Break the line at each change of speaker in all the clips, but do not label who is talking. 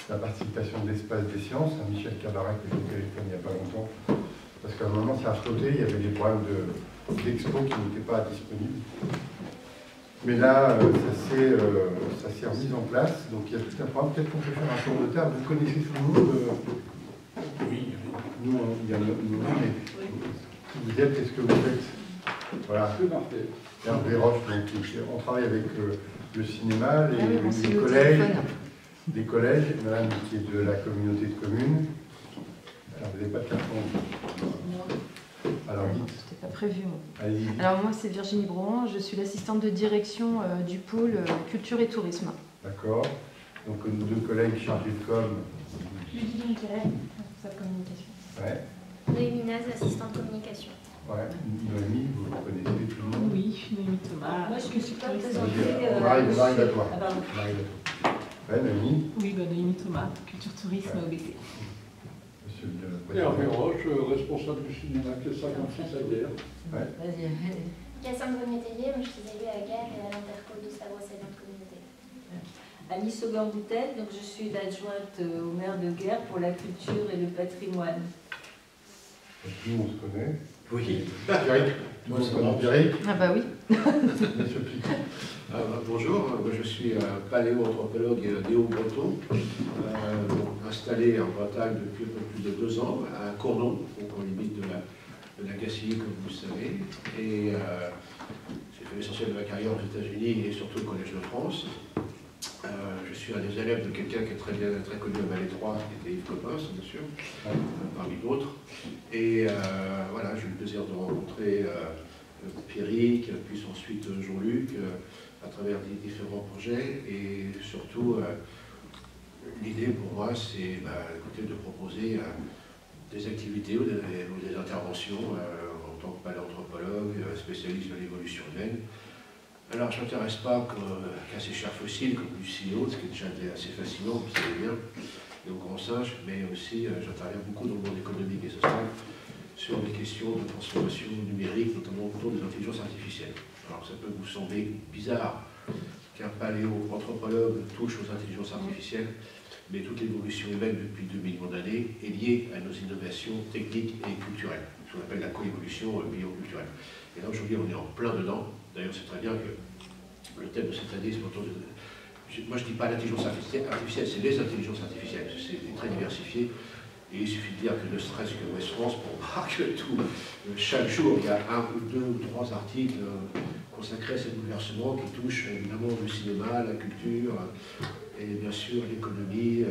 la participation de l'espace des sciences, Michel Cabaret, que j'ai eu au téléphone il n'y a pas longtemps, parce qu'à un moment ça a flotté, il y avait des problèmes d'expo qui n'étaient pas disponibles. Mais là, ça s'est remis en place, donc il y a tout un programme. Peut-être qu'on peut faire un tour de table. Vous connaissez tout le monde
Oui.
Nous, il y a nous, mais qui vous êtes, qu'est-ce que vous faites? Voilà. Hervé Roche, donc, on travaille avec le cinéma, les collèges, madame qui est de la communauté de communes. Alors, vous n'avez pas de carton? Alors, dites.
C'était pas prévu, moi.
Allez-y.
Alors, moi, c'est Virginie Brouan. Je suis l'assistante de direction du pôle culture et tourisme.
D'accord. Donc, nos deux collègues chargés de com.
Ludivine Quérel, responsable communication.
Ouais.
Noémie Naz, assistante communication.
Ouais. Noémie, vous connaissez tout le monde?
Oui, Noémie Thomas.
Moi, je me suis pas présentée.
On arrive à toi.
Ah, pardon.
On arrive à toi. Ouais, Noémie.
Oui, Noémie Thomas, culture tourisme
Ouais.
OBC.
Monsieur le
Et Hervé
président.
Roche, responsable du cinéma qui est 56 à Guerre.
Ouais.
Vas-y.
Cassandre Métellier, moi je suis élue à Guerre et à l'Interco de Stavros-Salient Communauté.
Alice Augard-Boutel, donc je suis l'adjointe au maire de Guerre pour la culture et le patrimoine.
Donc, nous, on se connaît.
Oui.
Pierrick. Nous, on se connaît. Pierrick.
Ah bah oui.
Monsieur Picot.
Bonjour, moi je suis paléoanthropologue néo-breton, installé en Bretagne depuis un peu plus de 2 ans, à Cournon, donc en limite de la Gacilly, comme vous le savez. Et j'ai fait l'essentiel de ma carrière aux États-Unis et surtout au Collège de France. Je suis un des élèves de quelqu'un qui est très connu à Val Étroit, qui était Yves Coppens, bien sûr, parmi d'autres. Et voilà, j'ai eu le plaisir de rencontrer Pierrick, puis ensuite Jean-Luc, à travers différents projets. Et surtout, l'idée pour moi, c'est de proposer des activités ou des interventions en tant que paléanthropologue, spécialiste de l'évolution humaine. Alors, je ne m'intéresse pas qu'à ces chars fossiles comme Lucie et autres, ce qui est déjà assez fascinant, vous savez bien, et aux grands singes, mais aussi j'interviens beaucoup dans le monde économique et social sur des questions de transformation numérique, notamment autour des intelligences artificielles. Alors, ça peut vous sembler bizarre qu'un paléoanthropologue touche aux intelligences artificielles, mais toute l'évolution humaine depuis 2 millions d'années est liée à nos innovations techniques et culturelles, ce qu'on appelle la coévolution bioculturelle. Et là, aujourd'hui, on est en plein dedans. D'ailleurs, c'est très bien que le thème de cette année, c'est autour de... Moi, je ne dis pas l'intelligence artificielle, c'est les intelligences artificielles. C'est très diversifié. Et il suffit de dire que ne serait-ce que West France, pour voir que tout, chaque jour, il y a 1 ou 2 ou 3 articles consacrés à ces bouleversements qui touchent évidemment le cinéma, la culture, et bien sûr l'économie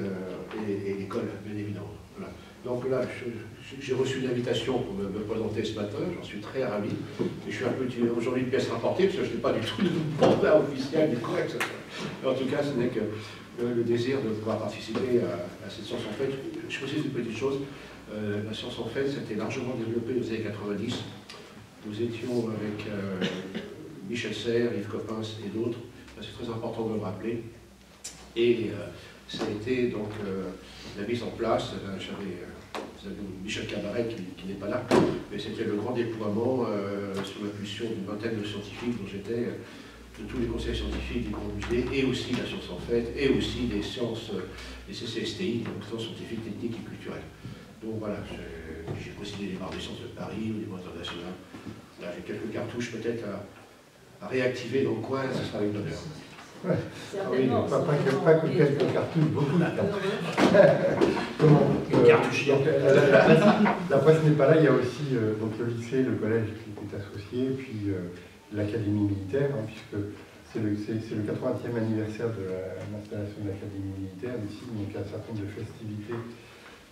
et l'école, bien évidemment. Voilà. Donc là, j'ai reçu une invitation pour me présenter ce matin, j'en suis très ravi. Et je suis un peu aujourd'hui une pièce rapportée, parce que je n'ai pas du tout de mandat officiel, du correct. En tout cas, ce n'est que le désir de pouvoir participer à cette science en fait. Je précise une petite chose, la science en fait, c'était largement développée aux années 90. Nous étions avec Michel Serres, Yves Coppens et d'autres, c'est très important de le rappeler. Et ça a été donc la mise en place, vous avez Michel Cabaret qui n'est pas là, mais c'était le grand déploiement sous l'impulsion d'une vingtaine de scientifiques dont j'étais, de tous les conseils scientifiques des grands musées, et aussi la science en fait, et aussi des sciences, des CCSTI, donc sciences scientifiques, techniques et culturelles. Donc voilà, j'ai co-signé les barres des sciences de Paris, au niveau international. Là, j'ai quelques cartouches peut-être à réactiver dans le coin, ce sera avec l'honneur.
Ouais. Ah oui, pas que quelques cartouches, beaucoup de cartouches. Comment la presse n'est pas là, il y a aussi donc le lycée, le collège qui est associé, puis l'académie militaire, hein, puisque c'est le 80e anniversaire de l'installation de l'académie militaire ici, donc il y a un certain nombre de festivités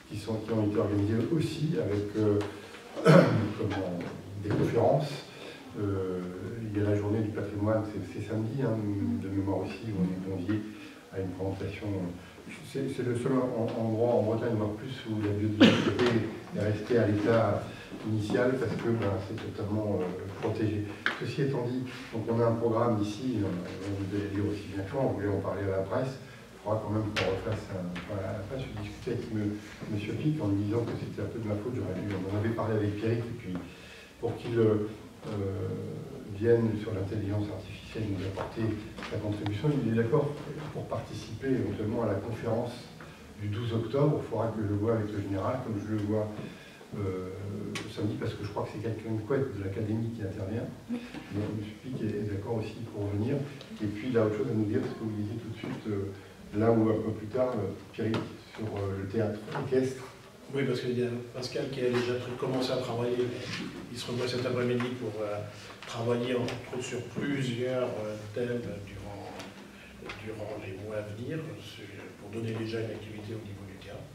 qui ont été organisées aussi avec des conférences. Il y a la journée du patrimoine, c'est samedi, hein, de mémoire aussi, où on est convié à une présentation. C'est le seul endroit en Bretagne, voire plus, où la biodiversité est restée à l'état initial parce que c'est totalement protégé. Ceci étant dit, donc on a un programme ici, vous allez lire aussi bien que moi, on voulait en parler à la presse. Il faudra quand même qu'on refasse à la presse. Je discutais avec M. Pic en lui disant que c'était un peu de ma faute, on en avait parlé avec Pierrick, et puis pour qu'il vienne sur l'intelligence artificielle nous apporter sa contribution. Il est d'accord pour participer éventuellement à la conférence du 12 octobre. Il faudra que je le voie avec le général, comme je le vois samedi, parce que je crois que c'est quelqu'un de l'académie qui intervient. Donc, M. Pic est d'accord aussi pour venir. Et puis, il a autre chose à nous dire, ce que vous disiez tout de suite, là où un peu plus tard, Pierre, sur le théâtre équestre.
Oui, parce qu'il y a Pascal qui a déjà commencé à travailler. Il se revoit cet après-midi pour travailler entre autres sur plusieurs thèmes durant les mois à venir, pour donner déjà une activité au niveau du théâtre.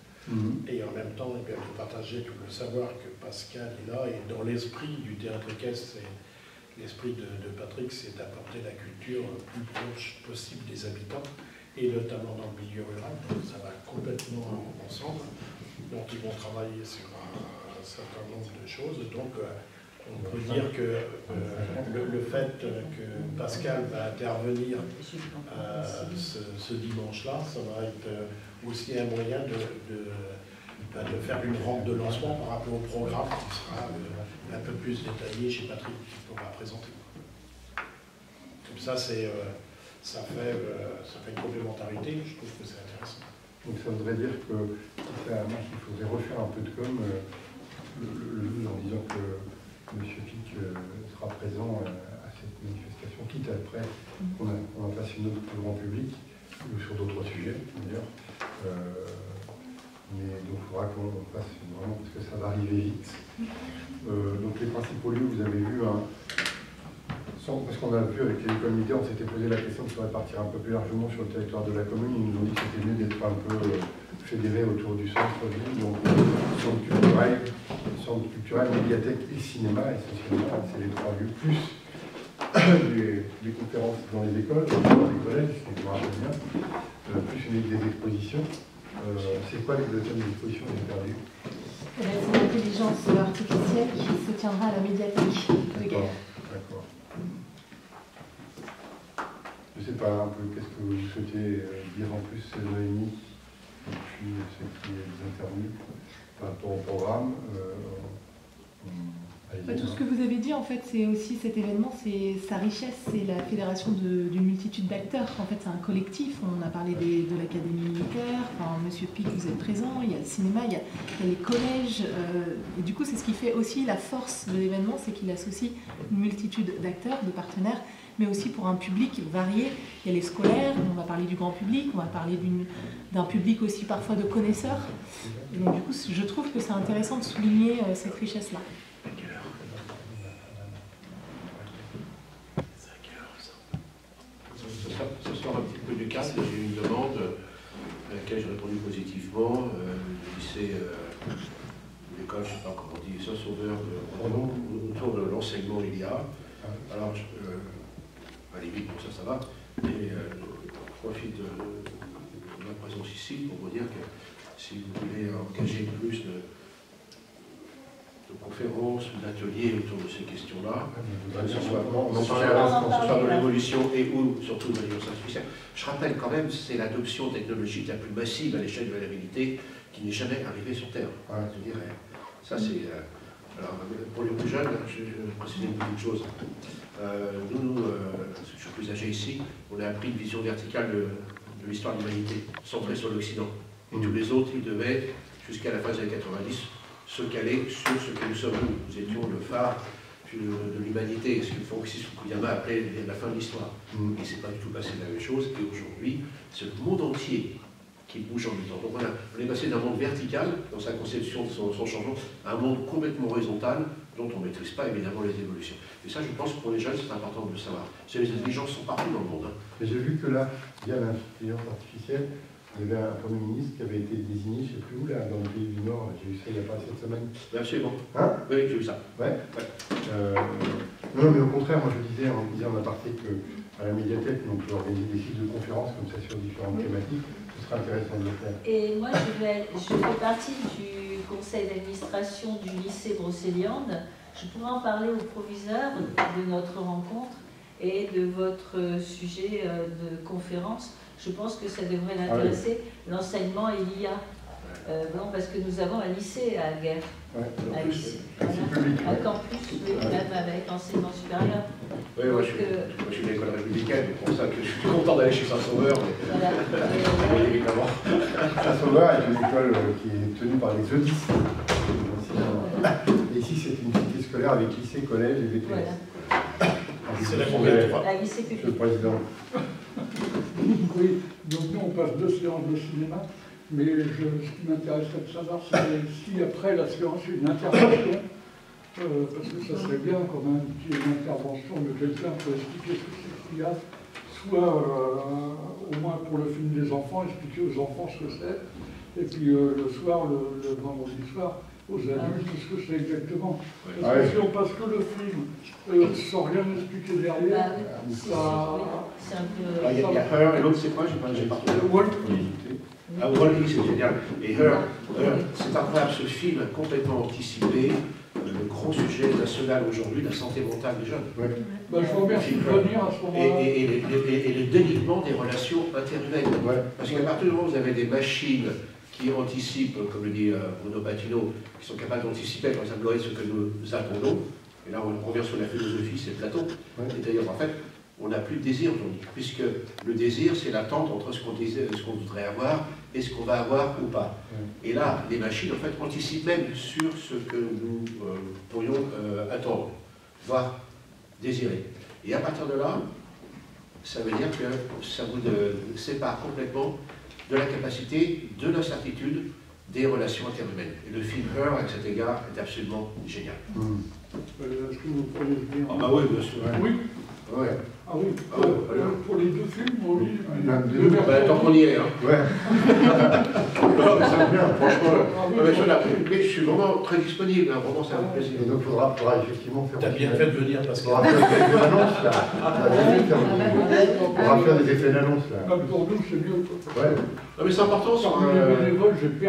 Et en même temps, il peut partager tout le savoir que Pascal est là, et dans l'esprit du théâtre équestre, l'esprit de Patrick, c'est d'apporter la culture le plus proche possible des habitants, et notamment dans le milieu rural. Donc ça va complètement ensemble. Donc ils vont travailler sur un certain nombre de choses. Donc on peut dire que le fait que Pascal va intervenir ce dimanche-là, ça va être aussi un moyen de faire une rampe de lancement par rapport au programme qui sera un peu plus détaillé chez Patrick, qu'on va présenter. Comme ça, ça fait une complémentarité, je trouve que c'est intéressant.
Donc ça voudrait dire que il faudrait refaire un peu de com en disant que M. Pic sera présent à cette manifestation, quitte après on a passé une autre pour le grand public, ou sur d'autres sujets d'ailleurs. Mais donc il faudra qu'on fasse vraiment, parce que ça va arriver vite. Donc les principaux lieux, vous avez vu, parce qu'on a vu avec les communautés, on s'était posé la question de se répartir un peu plus largement sur le territoire de la commune. Ils nous ont dit que c'était mieux d'être un peu fédérés autour du centre-ville, donc centre culturel, médiathèque et cinéma, essentiellement, c'est les trois lieux, plus des conférences dans les écoles, dans les collèges, si je me rappelle bien, plus des expositions. C'est quoi le thème de l'exposition que j'ai perdu?
C'est l'intelligence artificielle qui se tiendra à la médiathèque de Guerre.
D'accord. Je ne sais pas un peu qu'est-ce que vous souhaitez dire en plus, Noémie, et puis ce qui est des interviews par rapport au programme.
Tout ce que vous avez dit, en fait, c'est aussi cet événement, c'est sa richesse, c'est la fédération d'une multitude d'acteurs. En fait, c'est un collectif. On a parlé de l'académie militaire, enfin, Monsieur Pic, vous êtes présent, il y a le cinéma, il y a les collèges. Et du coup, c'est ce qui fait aussi la force de l'événement, c'est qu'il associe une multitude d'acteurs, de partenaires, mais aussi pour un public varié. Il y a les scolaires, on va parler du grand public, on va parler d'un public aussi parfois de connaisseurs. Et donc, du coup, je trouve que c'est intéressant de souligner cette richesse-là.
Ça sort un petit peu du cadre. J'ai eu une demande à laquelle j'ai répondu positivement. Le lycée, l'école, je ne sais pas comment on dit, Saint-Sauveur, autour de l'enseignement il y a. Alors, à la limite, pour ça va. Et je profite de ma présence ici pour vous dire que si vous voulez engager plus de conférences ou d'ateliers autour de ces questions-là, que ce soit dans l'évolution et ou surtout dans l'intelligence artificielle. Je rappelle quand même, c'est l'adoption technologique la plus massive à l'échelle de la réalité qui n'est jamais arrivée sur Terre. Je dirais. Ça, c'est. Alors, pour les plus jeunes, je vais préciser une petite chose. Je suis plus âgé ici, on a appris une vision verticale de l'histoire de l'humanité, centrée sur l'Occident. Et tous les autres, ils devaient, jusqu'à la fin des années 90, se caler sur ce que nous sommes nous. Nous étions le phare de l'humanité, ce que Francis Fukuyama appelait la fin de l'histoire. Et c'est pas du tout passé la même chose. Et aujourd'hui, c'est le monde entier qui bouge en même temps. Donc voilà, on est passé d'un monde vertical, dans sa conception de son changement, à un monde complètement horizontal, dont on ne maîtrise pas évidemment les évolutions. Et ça, je pense que pour les jeunes, c'est important de le savoir. Les intelligences sont partout dans le monde.
J'ai vu que là, via l'intelligence artificielle, il y avait un Premier ministre qui avait été désigné, je ne sais plus où, là, dans le pays du Nord. J'ai vu ça il n'y a pas cette semaine.
Absolument.
Hein?
Oui, j'ai vu ça.
Ouais. Non, mais au contraire, moi je disais en aparté qu'à la médiathèque, on peut organiser des cycles de conférences comme ça sur différentes thématiques. Ce serait intéressant de le faire.
Et moi, je fais partie du conseil d'administration du lycée Brocéliande. Je pourrais en parler au proviseur de notre rencontre et de votre sujet de conférence. Je pense que ça devrait l'intéresser, l'enseignement et l'IA. Non, parce que nous avons un lycée à Guerre.
Ouais.
Un lycée.
Un lycée public,
Un
ouais.
campus, oui,
Ouais.
même avec enseignement supérieur.
Oui, moi je suis de l'école républicaine, c'est pour ça que je suis content d'aller chez Saint-Sauveur, mais
Voilà.
oui, évidemment.
Saint-Sauveur est une école qui est tenue par les Eudis. Et ici, c'est une cité scolaire avec lycée, collège et BTS.
Voilà.
C'est la combien de fois?
Un lycée
Monsieur
public.
le Président.
Oui, donc nous on passe 2 séances de cinéma, mais ce qui m'intéresserait de savoir, c'est si après la séance, il y a une intervention, parce que ça serait bien quand même qu'il y ait une intervention de quelqu'un pour expliquer ce que c'est qu'il y a, soit au moins pour le film des enfants, expliquer aux enfants ce que c'est, et puis le soir, le vendredi soir, aux adultes ce que c'est exactement. Parce que si on passe que le film sans rien expliquer derrière, ça...
C'est un peu.
Il y a Her et l'autre c'est quoi? J'ai pas retenu.
Wall.
Ah, Wall-E, c'est génial. Et Her, c'est incroyable, ce film a complètement anticipé le gros sujet national aujourd'hui, la santé mentale des jeunes.
Ouais.
Ben, je vous remercie de venir à ce moment-là.
Et le délitement des relations interhumaines.
Ouais.
Parce qu'à partir du moment où vous avez des machines qui anticipent, comme le dit Bruno Patino, qui sont capables d'anticiper avec les algorithmes ce que nous attendons, et là on revient sur la philosophie, c'est Platon,
Ouais.
c'est-à-dire en fait, on n'a plus de désir aujourd'hui, puisque le désir c'est l'attente entre ce qu'on voudrait avoir et ce qu'on va avoir ou pas.
Ouais.
Et là, les machines en fait anticipent même sur ce que nous pourrions attendre, voire désirer. Et à partir de là, ça veut dire que ça vous sépare complètement de la capacité, de l'incertitude des relations interhumaines. Et le film Her, à cet égard, est absolument génial.
Est-ce que vous pourriez venir?
Ah bah oui, bien sûr.
Oui.
Ouais.
Ah oui,
Ah ouais, voilà.
pour les 2 films, oui.
Même
Les
deux.
versions.
Bah, tant qu'on y est, hein.
Ouais.
Non, mais c'est bien, franchement.
Ah oui,
Mais je suis vraiment très disponible, hein, vraiment, ça me fait plaisir.
Et donc, il faudra effectivement faire.
T'as bien fait de venir parce
Il
que.
faudra faire des effets d'annonce, là. On va faire des effets d'annonce, là.
Même pour nous, c'est mieux.
Ouais. Non, mais c'est important
Parmi les bénévoles, j'ai